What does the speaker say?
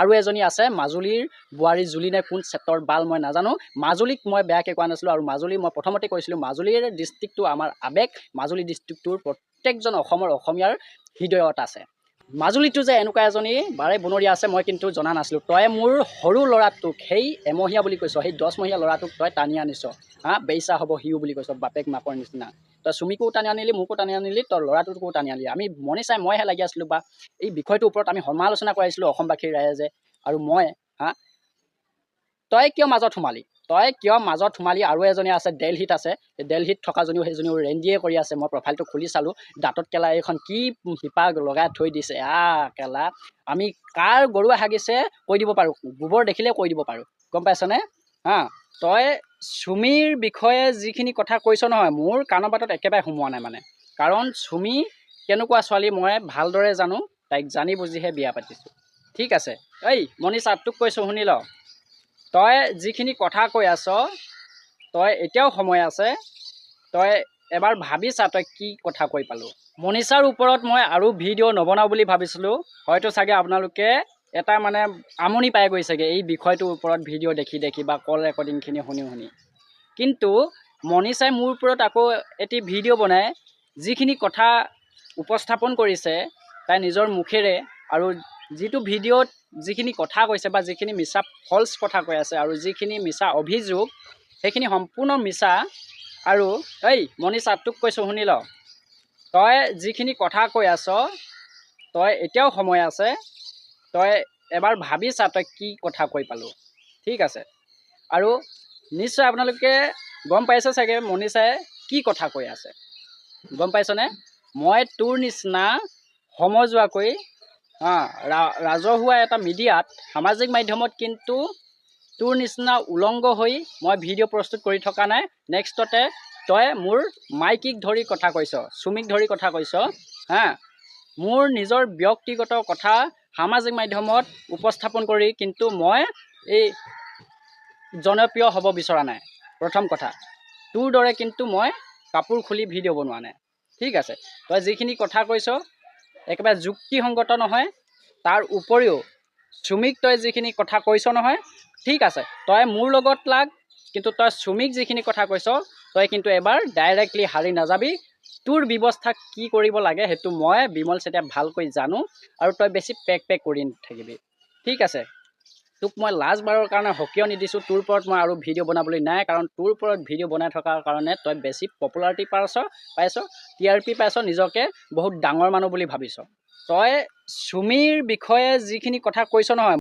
আৰু এজনী আছে মাজুলীৰ বোৱাৰী জুলি নে কোন চেপ্টৰ বাল মই নাজানো। মাজুলীক মই বেয়াকৈ কোৱা নাছিলোঁ, আৰু মাজুলী মই প্ৰথমতে কৈছিলোঁ মাজুলীৰ ডিষ্ট্ৰিক্টটো আমাৰ আৱেগ। মাজুলী ডিষ্ট্ৰিক্টটোৰ প্ৰত্যেকজন অসমীয়াৰ হৃদয়ত আছে। মাজুলীটো যে এনেকুৱা এজনী বাৰে বনৰীয়া আছে মই কিন্তু জনা নাছিলোঁ। তই মোৰ সৰু ল'ৰাটোক, সেই এমহীয়া বুলি কৈছ, সেই 10মহীয়া ল'ৰাটোক তই টানি আনিছ, বেইচা হ'ব সিও বুলি কৈছ, বাপেক মাকৰ নিচিনা। তই চুমিকো টানি আনিলি, মোকো টানি আনিলি, তই ল'ৰাটোকো টানি আনিলি। আমি মনিষাই মইহে লাগি আছিলোঁ, বা এই বিষয়টোৰ ওপৰত আমি সমালোচনা কৰাইছিলোঁ অসমবাসীৰ ৰাইজে আৰু মই। তই কিয় মাজত সোমালি? আৰু এজনী আছে দেলহিত আছে, দেলহিত থকাজনীও সেইজনীও ৰেঞ্জিয়ে কৰি আছে। মই প্ৰফাইলটো খুলি চালোঁ, দাঁতত কেলা এইখন কি শিপা লগাই থৈ দিছে। কেলা আমি কাৰ গৰুৱে হাগিছে কৈ দিব পাৰোঁ, গোবৰ দেখিলে কৈ দিব পাৰোঁ, গম পাইছনে? তই চুমিৰ বিষয়ে যিখিনি কথা কৈছ নহয়, মোৰ কাণৰ বাতত একেবাৰে সোমোৱা নাই মানে। কাৰণ চুমি কেনেকুৱা ছোৱালী মই ভালদৰে জানো, তাইক জানি বুজিহে বিয়া পাতিছোঁ। ঠিক আছে, এই মনিষা তোক কৈছোঁ শুনি ল। তই যিখিনি কথা কৈ আছ, তই এতিয়াও সময় আছে, তই এবাৰ ভাবি চা তই কি কথা কৈ পালোঁ। মনিষাৰ ওপৰত মই আৰু ভিডিঅ' নবনাওঁ বুলি ভাবিছিলোঁ। হয়তো চাগে আপোনালোকে এটা মানে আমনি পাই গৈছেগৈ এই বিষয়টোৰ ওপৰত ভিডিঅ' দেখি বা কল ৰেকৰ্ডিংখিনি শুনি। কিন্তু মনিষাই মোৰ ওপৰত আকৌ এটি ভিডিঅ' বনাই যিখিনি কথা উপস্থাপন কৰিছে তাই নিজৰ মুখেৰে, আৰু যিটো ভিডিঅ'ত যিখিনি কথা কৈছে বা যিখিনি মিছা ফল্ছ কথা কৈ আছে আৰু যিখিনি মিছা অভিযোগ, সেইখিনি সম্পূৰ্ণ মিছা। আৰু এই মনিষা তোক কৈছোঁ শুনি ল, তই যিখিনি কথা কৈ আছ, তই এতিয়াও সময় আছে, তই এবাৰ ভাবি চা তই কি কথা কৈ পালোঁ। ঠিক আছে, আৰু নিশ্চয় আপোনালোকে গম পাইছে চাগে মনিষাই কি কথা কৈ আছে, গম পাইছনে? মই তোৰ নিচিনা সমজুৱাকৈ ৰাজহুৱা এটা মিডিয়াত, সামাজিক মাধ্যমত কিন্তু তোৰ নিচিনা উলংগ হৈ মই ভিডিঅ' প্ৰস্তুত কৰি থকা নাই। নেক্সটতে তই মোৰ মাইকীক ধৰি কথা কৈছ, চুমিক ধৰি কথা কৈছ। মোৰ নিজৰ ব্যক্তিগত কথা সামাজিক মাধ্যমত উপস্থাপন কৰি কিন্তু মই এই জনপ্ৰিয় হ'ব বিচৰা নাই। প্ৰথম কথা, তোৰ দৰে কিন্তু মই কাপোৰ খুলি ভিডিঅ' বনোৱা নাই। ঠিক আছে, তই যিখিনি কথা কৈছ একেবাৰে যুক্তিসংগত নহয়। তাৰ উপৰিও চুমিক তই যিখিনি কথা কৈছ নহয়, ঠিক আছে, তই মোৰ লগত লাগ, কিন্তু তই চুমিক যিখিনি কথা কৈছ তই কিন্তু এবাৰ ডাইৰেক্টলি হাৰি নাযাবি। তোৰ ব্যৱস্থা কি কৰিব লাগে সেইটো মই বিমল চেতিয়া ভালকৈ জানো, আৰু তই বেছি পেক কৰি নাথাকিবি। ঠিক আছে, তোক মই লাষ্ট বাৰৰ কাৰণে সকিয় নিদিছোঁ। তোৰ ওপৰত মই আৰু ভিডিঅ' বনাবলৈ নাই, কাৰণ তোৰ ওপৰত ভিডিঅ' বনাই থকাৰ কাৰণে তই বেছি পপুলাৰিটি পাইছ, TRP পাইছ, নিজকে বহুত ডাঙৰ মানুহ বুলি ভাবিছ। তই চুমিৰ বিষয়ে যিখিনি কথা কৈছ নহয়,